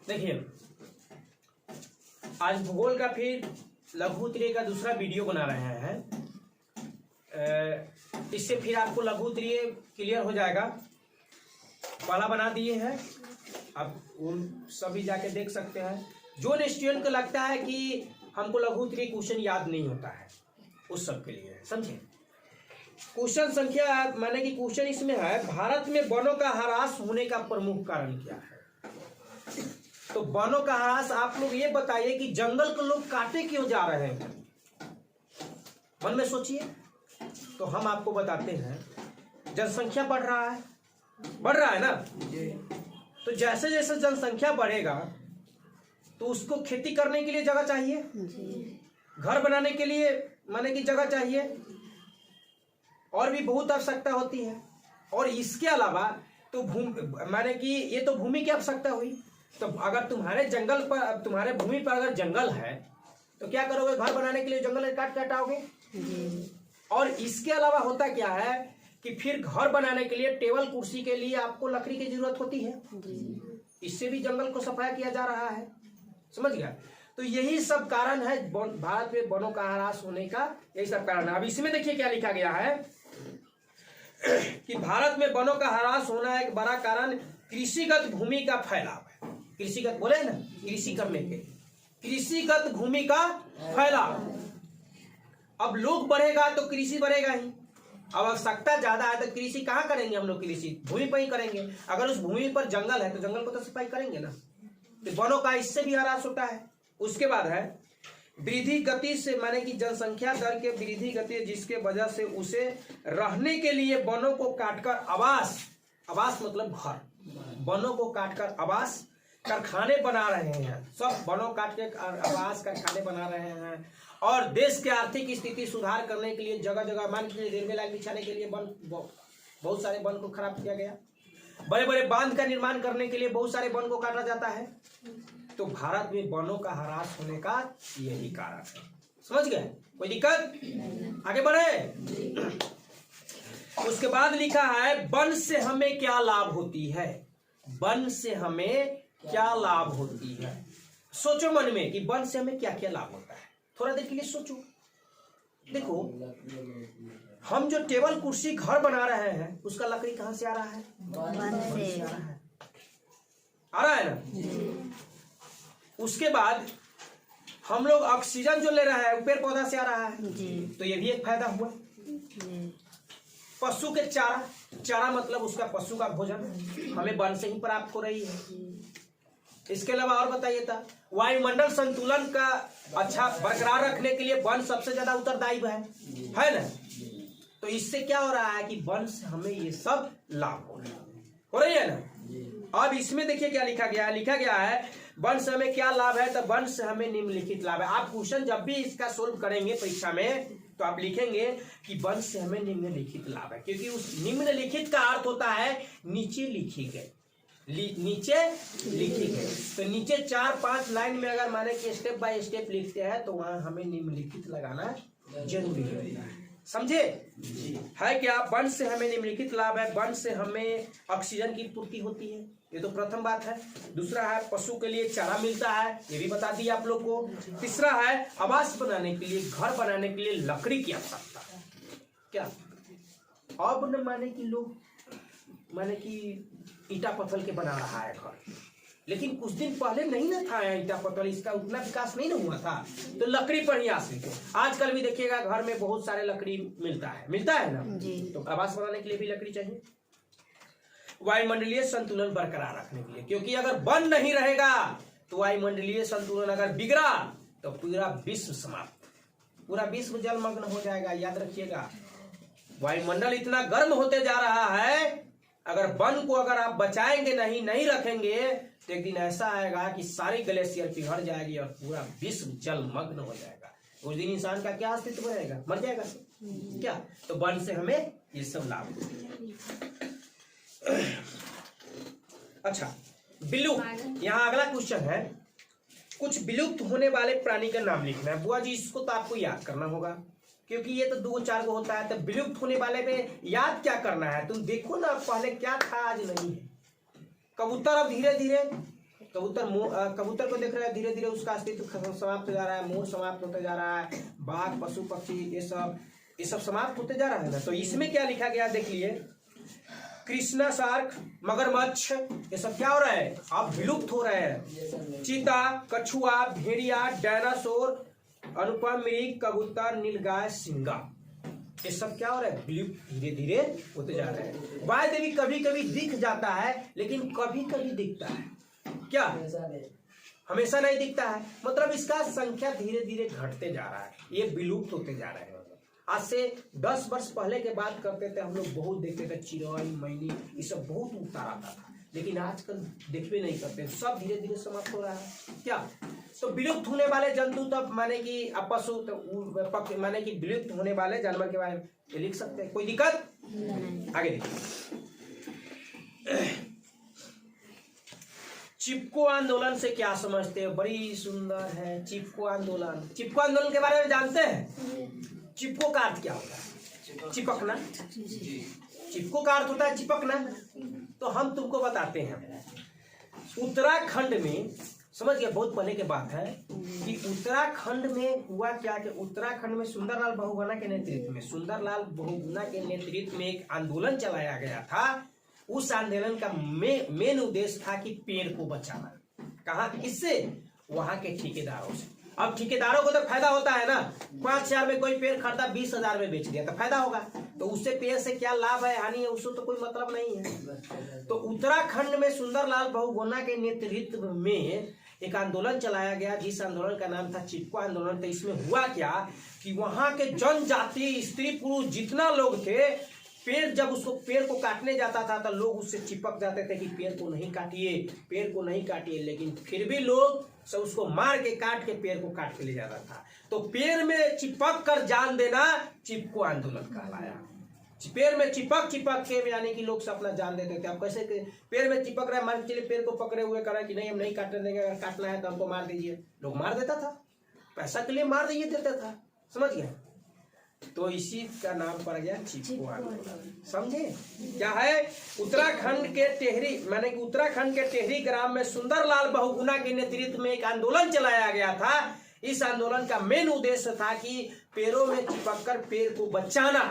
देखिए, आज भूगोल का फिर लघु उत्तरीय का दूसरा वीडियो बना रहे हैं। इससे फिर आपको लघु उत्तरीय क्लियर हो जाएगा। पहला बना दिए हैं, आप उन सभी जाके देख सकते हैं। जो स्टूडेंट को लगता है कि हमको लघु उत्तरीय क्वेश्चन याद नहीं होता है, उस सब के लिए समझे। क्वेश्चन संख्या माने कि क्वेश्चन इसमें है, भारत में वनों का ह्रास होने का प्रमुख कारण क्या है। तो वनों का ह्रास, आप लोग ये बताइए कि जंगल को लोग काटे क्यों जा रहे हैं, मन में सोचिए। तो हम आपको बताते हैं, जनसंख्या बढ़ रहा है ना। तो जैसे जैसे जनसंख्या बढ़ेगा तो उसको खेती करने के लिए जगह चाहिए, घर बनाने के लिए माने कि जगह चाहिए, और भी बहुत आवश्यकता होती है। और इसके अलावा तो माने कि ये तो भूमि की आवश्यकता हुई। तो अगर तुम्हारे जंगल पर, तुम्हारे भूमि पर अगर जंगल है तो क्या करोगे, घर बनाने के लिए जंगल काट काटाओगे। और इसके अलावा होता क्या है कि फिर घर बनाने के लिए, टेबल कुर्सी के लिए आपको लकड़ी की जरूरत होती है। इससे भी जंगल को सफाया किया जा रहा है, समझ गया। तो यही सब कारण है भारत में वनों का ह्रास होने का, यही सब कारण है। अब इसमें देखिए क्या लिखा गया है कि भारत में वनों का ह्रास होना एक बड़ा कारण कृषिगत भूमि का फैलाव है। कृषिगत बोले ना, कृषि करने के, कृषिगत भूमि का फैलाव। अब लोग बढ़ेगा तो कृषि बढ़ेगा ही। अब आवश्यकता ज्यादा है तो कृषि कहाँ करेंगे हम लोग, कृषि भूमि पर ही करेंगे। अगर उस भूमि पर जंगल है तो जंगल को तो सफाई करेंगे ना। तो वनों का इससे भी ह्रास होता है। उसके बाद है वृद्धि गति से, माने कि जनसंख्या दर के वृद्धि गति, जिसके वजह से उसे रहने के लिए वनों को काटकर आवास मतलब घर, वनों को काटकर आवास कारखाने बना रहे हैं। सब वनों काट के आवास कारखाने बना रहे हैं। और देश के आर्थिक स्थिति सुधार करने के लिए जगह जगह, मान के लिए रेलवे लाइन बिछाने के लिए बहुत सारे वन को खराब किया गया। बड़े बड़े बांध का निर्माण करने के लिए बहुत सारे वन को काटा जाता है। तो भारत में वनों का ह्रास होने का यही कारण है, समझ गए। कोई दिक्कत, आगे बढ़े। उसके बाद लिखा है, वन से हमें क्या लाभ होती है। वन से हमें क्या लाभ होती है। सोचो मन में कि वन से हमें क्या क्या लाभ होता है। थोड़ा देर के लिए सोचो। देखो, हम जो टेबल कुर्सी घर बना रहे हैं उसका लकड़ी कहाँ से आ रहा है, आ रहा है ना। उसके बाद हम लोग ऑक्सीजन जो ले रहे हैं पेड़ पौधा से आ रहा है, तो ये भी एक फायदा हुआ। पशु के चारा मतलब उसका पशु का भोजन हमें वन से ही प्राप्त हो रही है। इसके अलावा और बताइए था, वायुमंडल संतुलन का अच्छा बरकरार रखने के लिए वन सबसे ज्यादा उत्तरदायी है ना। तो इससे क्या हो रहा है कि वन से हमें ये सब लाभ हो रही है ना। अब इसमें देखिए क्या लिखा गया है, वन से हमें क्या लाभ है। तो वन से हमें निम्नलिखित लाभ है। आप क्वेश्चन जब भी इसका सोल्व करेंगे परीक्षा में तो आप लिखेंगे कि वन से हमें निम्नलिखित लाभ है, क्योंकि उस निम्नलिखित का अर्थ होता है नीचे लिखी गई, तो नीचे 4-5 लाइन में अगर माने कि स्टेप बाय स्टेप लिखते हैं तो वहां हमें निम्नलिखित लगाना जरूरी होता है, समझे। है क्या, वन से हमें निम्नलिखित लाभ है। वन से हमें ऑक्सीजन की पूर्ति होती है, ये तो प्रथम बात है। दूसरा है पशु के लिए चारा मिलता है, ये भी बता दिया आप लोग को। तीसरा है आवास बनाने के लिए, घर बनाने के लिए लकड़ी की आवश्यकता है। क्या अब न माने कि लोग माने कि ईटा पत्थर के बना रहा है घर, लेकिन कुछ दिन पहले नहीं ना था ईटा पत्थर, इसका उतना विकास नहीं ना हुआ था, तो लकड़ी पर ही आश्रित है। आजकल भी देखिएगा घर में बहुत सारे लकड़ी मिलता है ना। तो आवास बनाने के लिए भी लकड़ी चाहिए। वायुमंडलीय संतुलन बरकरार रखने के लिए, क्योंकि अगर वन नहीं रहेगा तो वायुमंडलीय संतुलन अगर बिगड़ा तो पूरा विश्व समाप्त, पूरा विश्व जलमग्न हो जाएगा। याद रखिएगा, वायुमंडल इतना गर्म होते जा रहा है, अगर वन को अगर आप बचाएंगे नहीं रखेंगे तो एक दिन ऐसा आएगा कि सारी ग्लेशियर पिघल जाएगी और पूरा विश्व जलमग्न हो जाएगा। उस दिन इंसान का क्या अस्तित्व रहेगा, मर जाएगा क्या। तो वन से हमें ये सब लाभ होती है। अच्छा, विलुप्त, यहाँ अगला क्वेश्चन है, कुछ विलुप्त होने वाले प्राणी का नाम लिखना है। बुआ जी इसको तो आपको याद करना होगा, क्योंकि ये तो 2-4 को होता है। तो विलुप्त होने वाले में याद क्या करना है, तुम देखो ना पहले क्या था आज नहीं है। कबूतर अब धीरे धीरे कबूतर को देख रहे हैं, धीरे धीरे उसका अस्तित्व समाप्त हो जा रहा है, मोर समाप्त होते जा रहा है, बाघ, पशु पक्षी, ये सब समाप्त होते जा रहा है ना। तो इसमें क्या लिखा गया देख लिए, कृष्णा, शार्क, मगरमच्छ, ये सब क्या हो रहा है, अब विलुप्त हो रहे हैं। चीता, कछुआ, भेड़िया, डायनासोर, अनुपम मृग, कबूतर, नीलगाय, सिंगा, ये सब क्या हो रहा है, विलुप्त धीरे धीरे होते जा रहे हैं। वाय देवी कभी कभी दिख जाता है, लेकिन कभी कभी दिखता है, क्या हमेशा नहीं दिखता है, मतलब इसका संख्या धीरे धीरे घटते जा रहा है, ये विलुप्त होते जा रहे हैं। आज से 10 वर्ष पहले के बात करते थे हम लोग, बहुत देखते थे, चिड़ै, मैनी, ये सब बहुत उतार आता था, लेकिन आजकल देखते नहीं करते, सब धीरे धीरे समाप्त हो रहा है। क्या तो विलुप्त होने वाले जंतु, तब माने कि पशु, तो माने कि विलुप्त होने वाले जानवर के बारे में लिख सकते हैं, कोई दिक्कत नहीं। आगे देखिए, चिपको आंदोलन से क्या समझते हैं, बड़ी सुंदर है चिपको आंदोलन। चिपको आंदोलन के बारे में जानते हैं? चिपको का अर्थ क्या होता है, चिपकना। चिपको का अर्थ होता है चिपकना। तो हम तुमको बताते हैं, उत्तराखंड में, समझ गए, बहुत पहले की बात है कि उत्तराखंड में हुआ क्या कि उत्तराखंड में सुंदरलाल बहुगुणा के नेतृत्व में एक आंदोलन चलाया गया था। उस आंदोलन का मेन उद्देश्य था कि पेड़ को बचाना। कहाँ, किससे, वहां के ठेकेदारों से। अब ठेकेदारों को तो फायदा होता है ना, 5,000 में कोई पेड़ खरीदा, 20,000 में बेच दिया तो फायदा होगा, तो उससे पेड़ से क्या लाभ है, हानि है, उससे तो कोई मतलब नहीं है। तो उत्तराखंड में सुंदरलाल बहुगुणा के नेतृत्व में एक आंदोलन चलाया गया, जिस आंदोलन का नाम था चिपको आंदोलन। तो इसमें हुआ क्या कि वहां के जनजाति, स्त्री पुरुष जितना लोग थे, पेड़ को काटने जाता था तो लोग उससे चिपक जाते थे कि पेड़ को नहीं काटिए, पेड़ को नहीं काटिए, लेकिन फिर भी लोग सब उसको मार के, काट के, पेड़ को काट के ले जाता था। तो पेड़ में चिपक कर जान देना चिपको आंदोलन कहलाया। पेड़ में चिपक के, यानी कि लोग सब अपना जान देते थे। अब कैसे पेड़ में चिपक रहा है, मान के चलिए पेड़ को पकड़े हुए करा कि नहीं हम नहीं काटने देंगे, अगर काटना है तो हमको मार दीजिए, लोग मार देता था, पैसा के लिए मार दिए देता था, समझ गए। तो इसी का नाम पड़ गया चिपको आंदोलन। समझे क्या है? उत्तराखंड के टेहरी ग्राम में सुंदरलाल बहुगुणा के नेतृत्व में एक आंदोलन चलाया गया था। इस आंदोलन का मेन उद्देश्य था कि पेड़ों में चिपककर पेड़ को बचाना,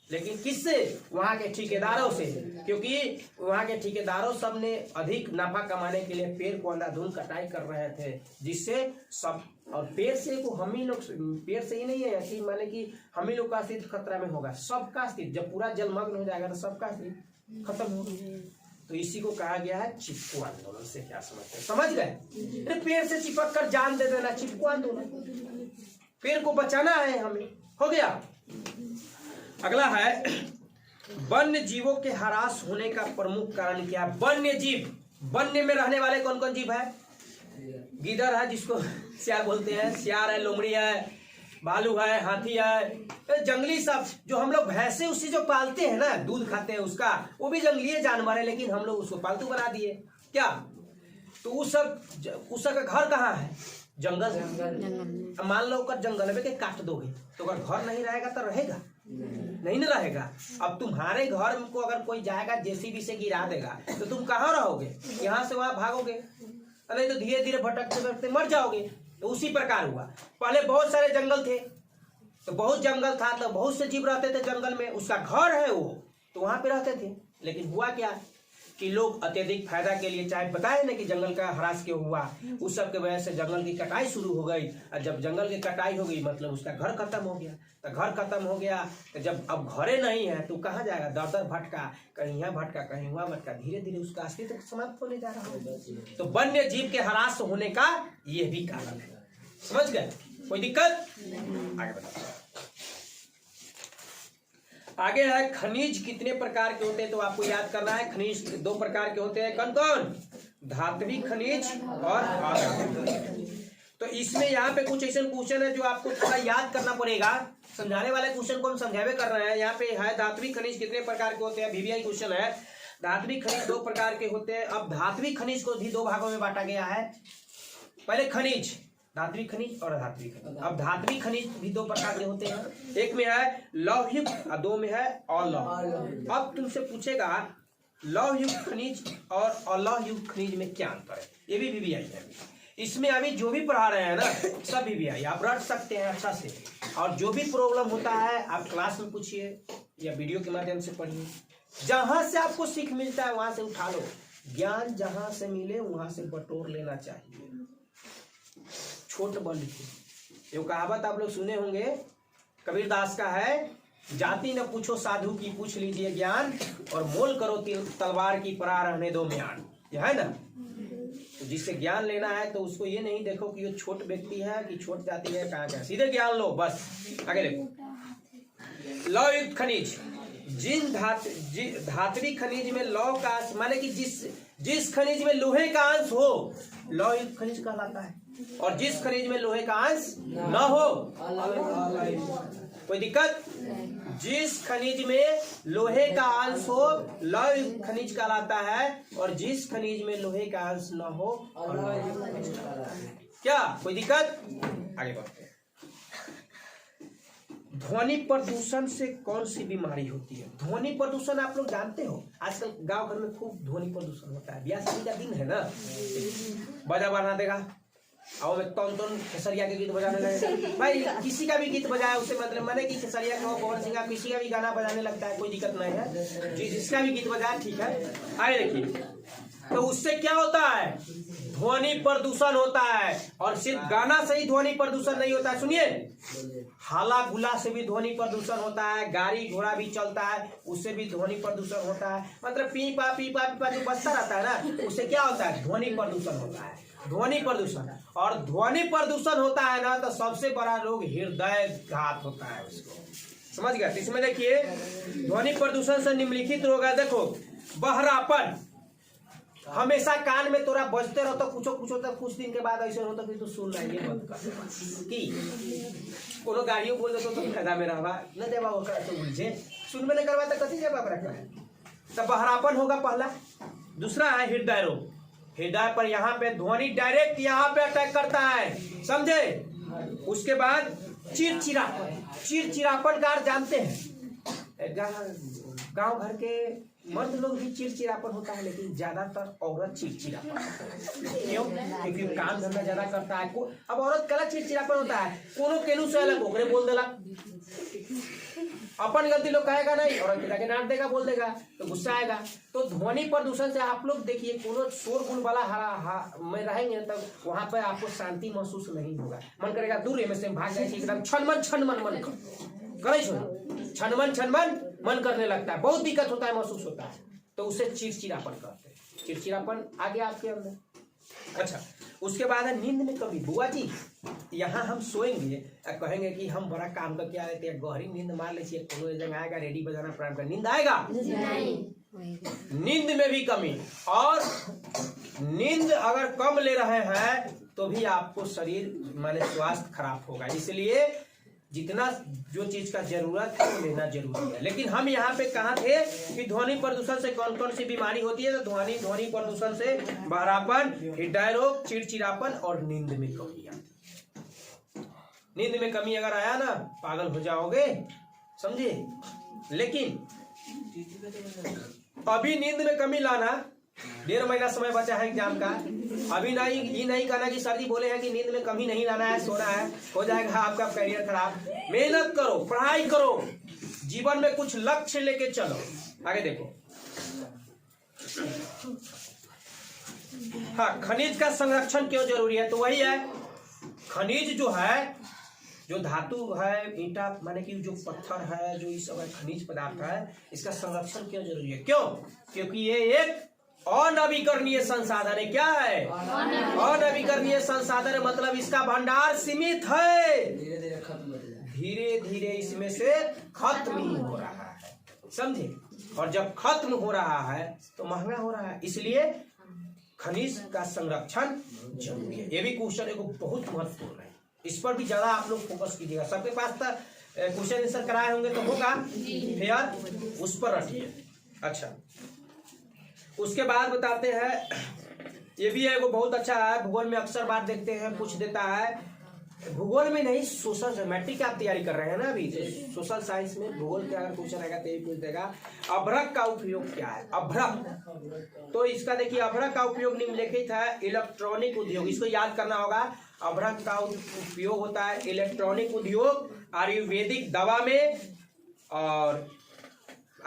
लेकिन किससे? वहां के ठेकेदारों से, क्योंकि वहां के ठेकेदारों सब ने अधिक नफा कमाने के लिए पेड़ को अंधाधुंध कटाई कर रहे थे, जिससे सब, और पेड़ से को हम ही लोग, पेड़ से ही नहीं है कि माने कि हम ही लोग का अस्तित्व खतरा में होगा, सबका अस्तित्व, जब पूरा जलमग्न हो जाएगा तो सबका अस्तित्व खत्म होगा। तो इसी को कहा गया है चिपको आंदोलन। से क्या समझते हैं, समझ गए? पेड़ से चिपक कर जान दे देना, चिपको आंदोलन, पेड़ को बचाना है हमें, हो गया। अगला है, वन्य जीवों के ह्रास होने का प्रमुख कारण क्या है? वन्य जीव, वन्य में रहने वाले कौन कौन जीव है? गीदड़ है जिसको सियार बोलते हैं, सियार है, लोमड़ी है, भालू है, हाथी है, जंगली सब, जो हम लोग भैंसे उसी जो पालते हैं ना, दूध खाते हैं उसका, वो भी जंगली जानवर है, लेकिन हम लोग उसको पालतू बना दिए। क्या? तो उसका घर कहाँ है? जंगल। मान लो कर जंगल में के काट दोगे तो अगर घर नहीं रहेगा तो रहेगा नहीं ना रहेगा। अब तुम्हारे घर को अगर कोई जाएगा जेसीबी से गिरा देगा तो तुम कहाँ रहोगे? यहाँ से वहां भागोगे, नहीं तो धीरे धीरे भटकते भटकते मर जाओगे। तो उसी प्रकार हुआ, पहले बहुत सारे जंगल थे, तो बहुत जंगल था तो बहुत से जीव रहते थे जंगल में, उसका घर है वो, तो वहां पे रहते थे। लेकिन हुआ क्या कि लोग अत्यधिक फायदा के लिए, चाहे बताए ना कि जंगल का ह्रास क्यों हुआ, उस सब के वजह से जंगल की कटाई शुरू हो गई, और जब जंगल की कटाई हो गई मतलब उसका घर खत्म हो गया। तो घर खत्म हो गया तो जब अब घरे नहीं है तो कहाँ जाएगा? दर दर भटका, कहीं यहाँ भटका कहीं वहाँ भटका, धीरे धीरे उसका अस्तित्व समाप्त होने जा रहा है। तो वन्य जीव के ह्रास होने का यह भी कारण है। समझ गए? कोई दिक्कत? आगे बताओ। आगे है, खनिज कितने प्रकार के होते हैं? तो आपको याद करना है, खनिज 2 प्रकार के होते हैं। कौन कौन? धात्विक खनिज और अधात्विक खनिज। तो इसमें यहाँ पे कुछ ऐसे क्वेश्चन है जो आपको थोड़ा याद करना पड़ेगा। समझाने वाले क्वेश्चन को हम समझावे कर रहे हैं। यहाँ पे है धात्विक खनिज कितने प्रकार के होते हैं, VVI क्वेश्चन है। धात्विक खनिज 2 प्रकार के होते हैं। अब धात्विक खनिज को भी 2 भागों में बांटा गया है। पहले खनिज, धात्विक खनिज और अधात्विक खनिज। अब धात्विक खनिज भी 2 प्रकार के होते हैं, एक में है लौहयुक्त और 2 में है अलौह। अब तुमसे पूछेगा लौह युक्त खनिज और अलौह युक्त खनिज में क्या अंतर है, ये भी VVI है। इसमें अभी जो भी पढ़ा रहे हैं ना सब VVI आप रट सकते हैं अच्छा से, और जो भी प्रॉब्लम होता है आप क्लास में पूछिए या वीडियो के माध्यम से पढ़िए, जहां से आपको सीख मिलता है वहां से उठा लो। ज्ञान जहां से मिले वहां से बटोर लेना चाहिए, छोट बड़ लिखो। ये कहावत आप लोग सुने होंगे, कबीरदास का है, जाति न पूछो साधु की पूछ लीजिए ज्ञान, और मोल करो तलवार की परा रहने दो म्यान। यह है ना, तो जिससे ज्ञान लेना है तो उसको ये नहीं देखो कि ये छोट व्यक्ति है कि छोट जाति है, कहाँ क्या, सीधे ज्ञान लो बस। आगे देखो, लौह युक्त खनिज, जिन धात्विक खनिज में लौह का अंश, माने कि जिस खनिज में लोहे का अंश हो लौह युक्त खनिज कहलाता है, और जिस खनिज में लोहे का अंश न हो, कोई दिक्कत, जिस खनिज में लोहे का अंश हो लौह युक्त खनिज कहलाता है, और जिस खनिज में लोहे का अंश न हो अलौह युक्त खनिज कहलाता है। क्या कोई दिक्कत? आगे बढ़ते हैं। ध्वनि प्रदूषण से कौन सी बीमारी होती है? ध्वनि प्रदूषण आप लोग जानते हो, आजकल गांव घर में खूब ध्वनि प्रदूषण होता है। ब्याह शादी का दिन है ना, बजा बना देगा और में टन खेसरिया के गीत बजाने लगे। भाई किसी का भी गीत बजाया उससे मतलब मैंने कि खेसरिया का हो, पवन सिंह का, किसी का भी गाना बजाने लगता है, कोई दिक्कत नहीं है, जिसका भी गीत बजाया ठीक है। आए देखिए, तो उससे क्या होता है? ध्वनि प्रदूषण होता है, और सिर्फ गाना से ही ध्वनि प्रदूषण नहीं होता है, सुनिए, हाला गुला से भी ध्वनि प्रदूषण होता है, गाड़ी घोड़ा भी चलता है उससे भी ध्वनि प्रदूषण होता है, मतलब पीपा पीपा पीपा जो बजता रहता है ना उससे क्या होता है? ध्वनि प्रदूषण होता है, ध्वनि प्रदूषण। और ध्वनि प्रदूषण होता है ना तो सबसे बड़ा रोग हृदय घात होता है उसको, समझ गए? इसमें देखिए, ध्वनि प्रदूषण से निम्नलिखित रोग है, देखो, बहरापन, हमेशा कान में तोरा बजते रहो तो कुछ होता, कुछ दिन के बाद ऐसे होता कि तू सुन रही है बंद कर की कोनो गाड़ियों बोल दो तो फायदा में रहवा न देवा वो तो उलझे सुन में नहीं करवा तो कथी जवाब रखना है। तो बहरापन होगा पहला। दूसरा है हृदय रोग, हृदय पर यहाँ पे ध्वनि डायरेक्ट यहाँ पे अटैक करता है, समझे? उसके बाद चिड़चिड़ापन, चिड़चिड़ापन का अर्थ जानते हैं? गांव घर के मर्द लोग भी चिड़चिड़ापन होता है, लेकिन ज्यादातर औरत चिड़चिड़ापन, क्यों? क्योंकि काम धंधा ज्यादा करता है। अब औरत कला चिड़चिड़ापन होता है, कोनो केनू से अलग ओकरे बोल देला, अपन गलती लोग कहेगा नहीं, औरत पिता के डांट देगा, बोल देगा तो गुस्सा आएगा। तो ध्वनि प्रदूषण से आप लोग देखिए, कोनो शोरगुल वाला में रहेंगे तब वहां पर आपको शांति महसूस नहीं होगा, मन करेगा दूर में से भाग जाए, एकदम छनमन मन करे छनमन मन करने लगता है, बहुत दिक्कत होता है, महसूस होता है, तो उसे चिड़चिड़ापन कहते हैं। चिड़चिड़ापन आ गया आपके अंदर। अच्छा, उसके बाद है नींद में कमी। बुआ जी यहाँ हम सोएंगे, कहेंगे कि हम बड़ा काम करके आ रहे थे, गहरी नींद मार लीजिए, कोनो जगह आएगा रेडी बजाना प्रारंभ कर, नींद आएगा? नींद में भी कमी, और नींद अगर कम ले रहे हैं तो भी आपको शरीर माने स्वास्थ्य खराब होगा। इसलिए जितना जो चीज का जरूरत है वो लेना जरूरी है। लेकिन हम यहाँ पे कहाँ थे कि ध्वनि प्रदूषण से कौन कौन सी बीमारी होती है? तो ध्वनि प्रदूषण से बहरापन, हृदय रोग, चिड़चिड़ापन और नींद में कमी आती। नींद में कमी अगर आया ना पागल हो जाओगे, समझे? लेकिन अभी नींद में कमी लाना, 1.5 महीना समय बचा है एग्जाम का, अभी नहीं ये नहीं कहना कि सर जी बोले हैं कि नींद में कमी नहीं लाना है, सोना है, हो जाएगा आपका करियर खराब। मेहनत करो, पढ़ाई करो, जीवन में कुछ लक्ष्य लेके चलो। आगे देखो, हाँ, खनिज का संरक्षण क्यों जरूरी है? तो वही है, खनिज जो है, जो धातु है, ईंटा माने कि जो पत्थर है, जो ये सब खनिज पदार्थ है, इसका संरक्षण क्यों जरूरी है? क्यों? क्योंकि ये एक अनवीकरणीय संसाधन है। क्या है? अनवीकरणीय संसाधन, मतलब इसका भंडार सीमित है, धीरे धीरे इसमें से खत्म ही हो रहा है, समझे? और जब खत्म हो रहा है तो महंगा हो रहा है, इसलिए खनिज का संरक्षण जरूरी है। ये भी क्वेश्चन एक बहुत महत्वपूर्ण है, इस पर भी ज्यादा आप लोग फोकस कीजिएगा। सबके पास तो क्वेश्चन आंसर कराए होंगे तो होगा, फिर उस पर रखिए। अच्छा, उसके बाद बताते हैं, ये भी है वो बहुत अच्छा है, भूगोल में अक्सर बार देखते हैं, पूछ देता है भूगोल में नहीं, सोशल मैट्रिक आप तैयारी कर रहे हैं ना अभी, तो सोशल साइंस में भूगोल का अगर क्वेश्चन आएगा तो ये पूछ देगा अभ्रक का उपयोग क्या है। अभ्रक, तो इसका देखिए अभ्रक का उपयोग निम्नलिखित है इलेक्ट्रॉनिक उद्योग, इसको याद करना होगा। अभ्रक का उपयोग होता है इलेक्ट्रॉनिक उद्योग, आयुर्वेदिक दवा में, और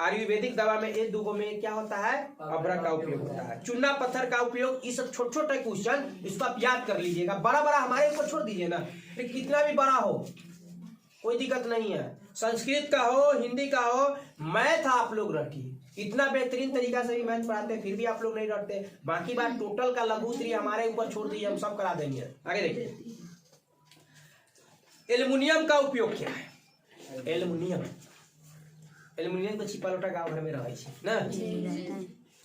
आयुर्वेदिक दवा में ये दोनों में क्या होता है, अभ्रक का उपयोग होता है। चूना पत्थर का उपयोग, ये सब छोटे छोटे क्वेश्चन इसको आप याद कर लीजिएगा। बड़ा बड़ा हमारे ऊपर छोड़ दीजिए ना, फिर कितना भी बड़ा हो कोई दिक्कत नहीं है, संस्कृत का हो, हिंदी का हो, मैथ आप लोग रटिए। इतना बेहतरीन तरीका से भी मैथ पढ़ाते हैं फिर भी आप लोग नहीं रटते। बाकी बात टोटल का लघुत्री हमारे ऊपर छोड़ दीजिए, हम सब करा देंगे। आगे देखिए, एल्युमिनियम का उपयोग क्या है। एल्युमिनियम, एल्युमिनियम का छिपा लोटा गाँव घर में रहा ना,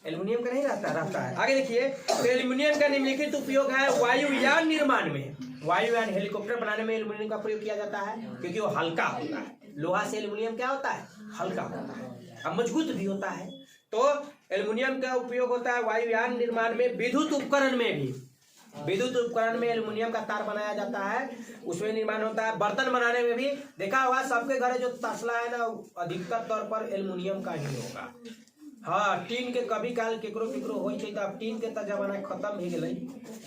एल्युमिनियम का नहीं रहता है। आगे देखिए, तो एल्युमिनियम का निम्नलिखित उपयोग है वायुयान निर्माण में, वायुयान हेलीकॉप्टर बनाने में एल्युमिनियम का प्रयोग किया जाता है, क्योंकि वो हल्का होता है। लोहा से एल्युमिनियम क्या होता है, हल्का होता है और मजबूत भी होता है। तो एल्युमिनियम का उपयोग होता है वायुयान निर्माण में, विद्युत उपकरण में भी, विद्युत उपकरण में एल्युमिनियम का तार बनाया जाता है, उसमें निर्माण होता है। बर्तन बनाने में भी देखा होगा सबके घर जो तसला है ना, अधिकतर तौर पर एल्युमिनियम का ही होगा। हाँ, टीन के कभी काल केकरो केकरो हो, तो अब टीन के तो जमाना खत्म हो गए,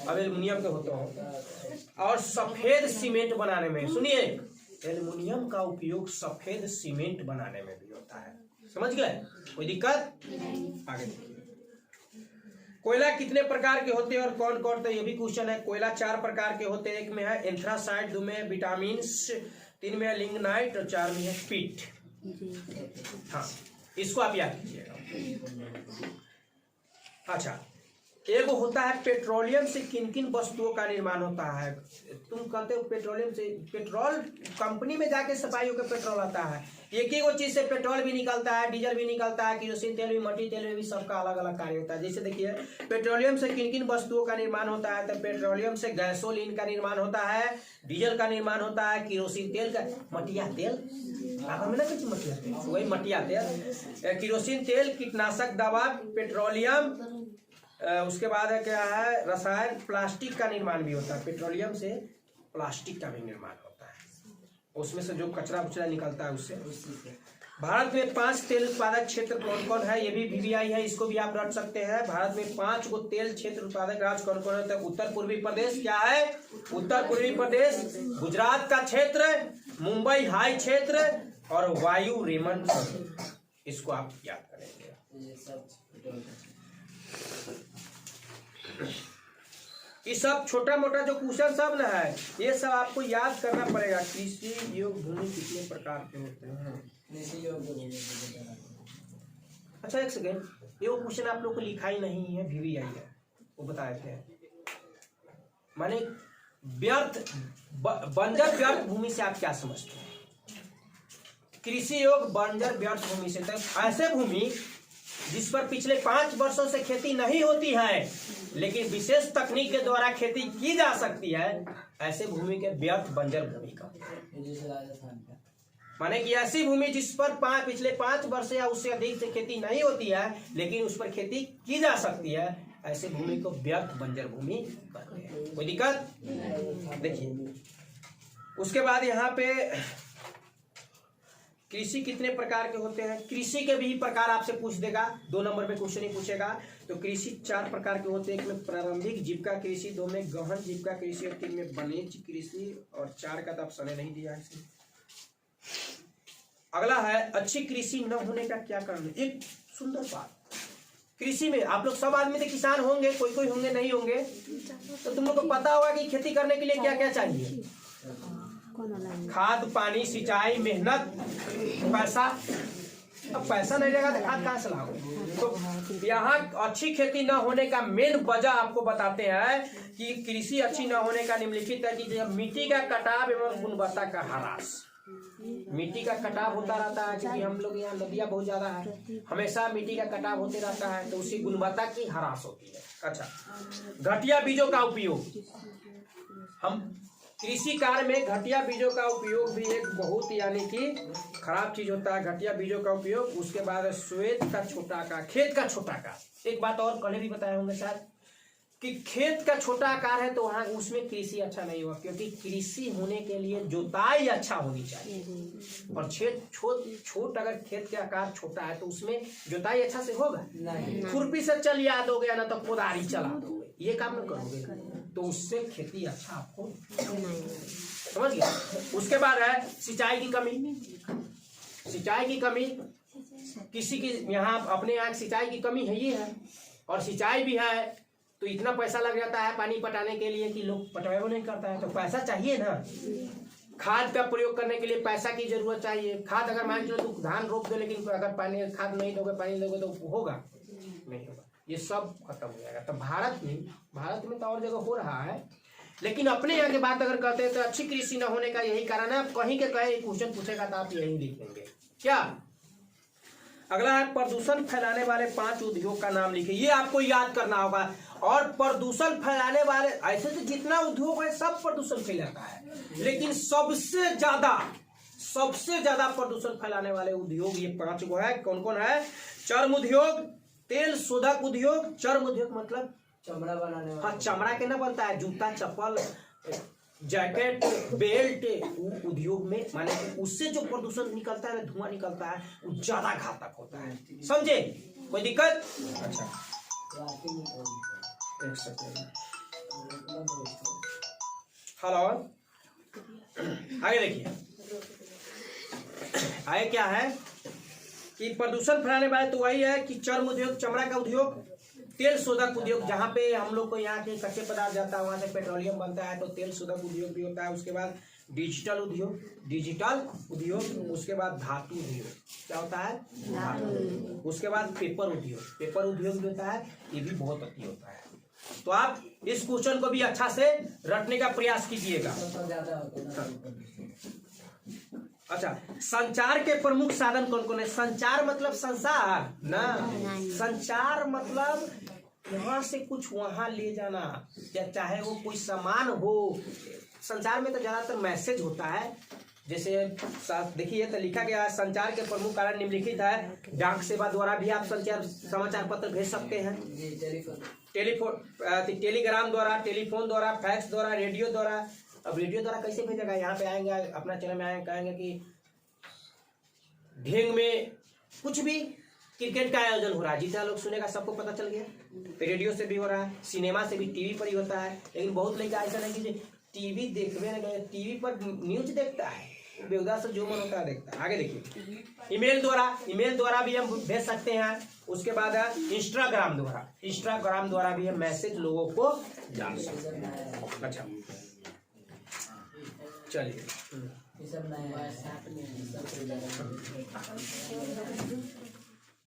अब एल्युमिनियम के होते हो। और सफेद सीमेंट बनाने में, सुनिए, एल्युमिनियम का उपयोग सफेद सीमेंट बनाने में भी होता है। समझ गए, कोई दिक्कत। आगे देखिए, कोयला कितने प्रकार के होते हैं और कौन कौन, तो ये भी क्वेश्चन है। कोयला 4 प्रकार के होते हैं, एक में है एंथ्रासाइट, 2 में है विटामिन, 3 में है लिग्नाइट और 4 में है पीट। हाँ, इसको आप याद कीजिएगा। अच्छा, एक होता है पेट्रोलियम से किन किन वस्तुओं का निर्माण होता है। तुम कहते हो पेट्रोलियम से, पेट्रोल कंपनी में जाके सफाई होकर पेट्रोल आता है। एक ही वो चीज से पेट्रोल भी निकलता है, डीजल भी निकलता है, केरोसिन तेल भी, मट्टी तेल में भी, सबका अलग अलग कार्य होता है। जैसे देखिए, पेट्रोलियम से किन किन वस्तुओं का निर्माण होता है, तो पेट्रोलियम से गैसोलीन का निर्माण होता है, डीजल का निर्माण होता है, केरोसिन तेल का, मटिया तेल में ना कुछ मटिया तेल, वही मटिया तेल, केरोसिन तेल, कीटनाशक दवा, पेट्रोलियम, उसके बाद है क्या है, रसायन, प्लास्टिक का निर्माण भी होता है। पेट्रोलियम से प्लास्टिक का भी निर्माण होता है, उसमें से जो कचरा उचरा निकलता है उससे। भारत में 5 तेल उत्पादक क्षेत्र कौन कौन है, ये भी VVI है, इसको भी आप रट सकते हैं। भारत में 5 को तेल क्षेत्र उत्पादक राज्य कौन कौन है। उत्तर पूर्वी प्रदेश क्या है, उत्तर पूर्वी प्रदेश, गुजरात का क्षेत्र, मुंबई हाई क्षेत्र और वायु रेमन, इसको आप याद करेंगे। ये सब छोटा मोटा जो क्वेश्चन सब ना है, ये सब आपको याद करना पड़ेगा। कृषि योग भूमि कितने प्रकार के होते हैं। अच्छा, एक सेकेंड, ये वो क्वेश्चन आप लोग को लिखा ही नहीं है, VVI है, वो बताए थे। माने व्यर्थ, बंजर व्यर्थ भूमि से आप क्या समझते हैं। कृषि योग बंजर व्यर्थ भूमि से, तो ऐसे भूमि जिस पर पिछले 5 वर्षों से खेती नहीं होती है लेकिन विशेष तकनीक के द्वारा खेती की जा सकती है, ऐसे भूमि के व्यर्थ बंजर भूमि का। माने कि ऐसी भूमि जिस पर पिछले 5 वर्ष या उससे अधिक से खेती नहीं होती है लेकिन उस पर खेती की जा सकती है, ऐसे भूमि को व्यर्थ बंजर भूमि कहते हैं। कोई दिक्कत। देखिए, उसके बाद यहाँ पे कृषि कितने प्रकार के होते हैं। कृषि के भी प्रकार आपसे पूछ देगा, 2 नंबर में क्वेश्चन ही पूछेगा। तो कृषि 4 प्रकार के होते हैं, एक में प्रारंभिक जीविका कृषि, 2 में गहन जीविका कृषि और 3 में वाणिज्य कृषि और 4 का तो ऑप्शन नहीं दिया है। अगला है अच्छी कृषि न होने का क्या कारण। एक सुंदर बात, कृषि में आप लोग सब आदमी तो किसान होंगे, कोई कोई होंगे नहीं होंगे, तो तुम लोग को पता होगा कि खेती करने के लिए क्या क्या चाहिए। खाद, पानी, सिंचाई, मेहनत, पैसा। अब पैसा नहीं रहेगा तो खाद कहाँ से लाओगे। तो यहाँ अच्छी खेती न होने का मेन वजह आपको बताते हैं कि कृषि अच्छी न होने का निम्नलिखित है कि मिट्टी का कटाव एवं गुणवत्ता का ह्रास। मिट्टी का कटाव होता रहता है क्योंकि हम लोग यहाँ नदियाँ बहुत ज्यादा है, हमेशा मिट्टी का कटाव होते रहता है, तो उसी गुणवत्ता की ह्रास होती है। अच्छा, घटिया बीजों का उपयोग। हम कृषि कार्य में घटिया बीजों का उपयोग भी एक बहुत यानी कि खराब चीज होता है, घटिया बीजों का उपयोग। उसके बाद श्वेत का छोटा का, खेत का छोटा का। एक बात और पहले भी बताए होंगे शायद, कि खेत का छोटा आकार है तो वहां उसमें कृषि अच्छा नहीं होगा, क्योंकि कृषि होने के लिए जुताई अच्छा होनी चाहिए। और छोट अगर खेत के आकार छोटा है तो उसमें जुताई अच्छा से होगा नहीं। खुरपी से चलिया दोगे ना तो कोदारी चला दोगे, ये काम न करोगे तो उससे खेती अच्छा आपको समझ गया। उसके बाद है सिंचाई की कमी। सिंचाई की कमी किसी की यहाँ अपने यहाँ सिंचाई की कमी है ये है, और सिंचाई भी है तो इतना पैसा लग जाता है पानी पटाने के लिए कि लोग पटवाई नहीं करता है, तो पैसा चाहिए ना। खाद का प्रयोग करने के लिए पैसा की जरूरत चाहिए। खाद अगर मान लो तो धान रोप दो, लेकिन अगर पानी खाद नहीं दोगे पानी दोगे तो होगा नहीं होगा, ये सब खत्म हो जाएगा। तो भारत में तो और जगह हो रहा है, लेकिन अपने यहाँ की बात अगर करते हैं तो अच्छी कृषि न होने का यही कारण है। कहीं के कहीं क्वेश्चन पूछेगा तो आप यही लिखेंगे क्या। अगला है प्रदूषण फैलाने वाले 5 उद्योग का नाम लिखिए, ये आपको याद करना होगा। और प्रदूषण फैलाने वाले ऐसे तो जितना उद्योग है सब प्रदूषण फैलाता है, लेकिन सबसे ज्यादा प्रदूषण फैलाने वाले उद्योग ये 5 गो है। कौन कौन है? चर्म उद्योग, तेल शोधक उद्योग। चर्म उद्योग मतलब चमड़ा बनाने वाला। हाँ, चमड़ा के ना बनता है, जूता चप्पल जैकेट बेल्ट उद्योग में, माने उससे जो प्रदूषण निकलता है, धुआं निकलता है, वो ज्यादा घातक होता है। समझे? कोई दिक्कत? अच्छा एक सेकंड, हेलो, आगे देखिए। आगे क्या है कि प्रदूषण फैलाने वाले तो वही है कि चर्म उद्योग, चमड़ा का उद्योग, तेल शोधक उद्योग, जहाँ पे हम लोग को यहाँ के कच्चे पदार्थ जाता है वहां से पेट्रोलियम बनता है, तो तेल शोधक उद्योग भी होता है। उसके बाद डिजिटल उद्योग, उसके बाद धातु उद्योग। क्या होता है? धातु। उसके बाद पेपर उद्योग भी होता है, ये भी बहुत अति होता है। तो आप इस क्वेश्चन को भी अच्छा से रटने का प्रयास कीजिएगा। अच्छा, संचार के प्रमुख साधन कौन कौन है? संचार मतलब संसार ना, संचार मतलब यहाँ से कुछ वहां ले जाना, या चाहे वो कोई सामान हो। संचार में तो ज्यादातर मैसेज होता है। जैसे देखिए तो लिखा गया है, संचार के प्रमुख कारण निम्नलिखित है। डाक सेवा द्वारा भी आप समाचार पत्र भेज सकते हैं, टेलीग्राम द्वारा, टेलीफोन द्वारा, फैक्स द्वारा, रेडियो द्वारा। अब रेडियो द्वारा कैसे भेजेगा? यहाँ पे आएंगे, अपना चैनल में आएंगे, कहेंगे कि ढेंग में कुछ भी क्रिकेट का आयोजन हो रहा है, जितना लोग सुनेगा सबको पता चल गया। रेडियो से भी हो रहा है, सिनेमा से भी, टीवी पर ही होता है। लेकिन बहुत लोग ऐसा नहीं कि टीवी देखने लगे, टीवी पर न्यूज देखता है, बेहुदा से जो मन होता है देखता है। आगे देखिए, ईमेल द्वारा भी हम भेज सकते हैं। उसके बाद इंस्टाग्राम द्वारा भी हम मैसेज लोगों को डाल सकते हैं। अच्छा चलिए।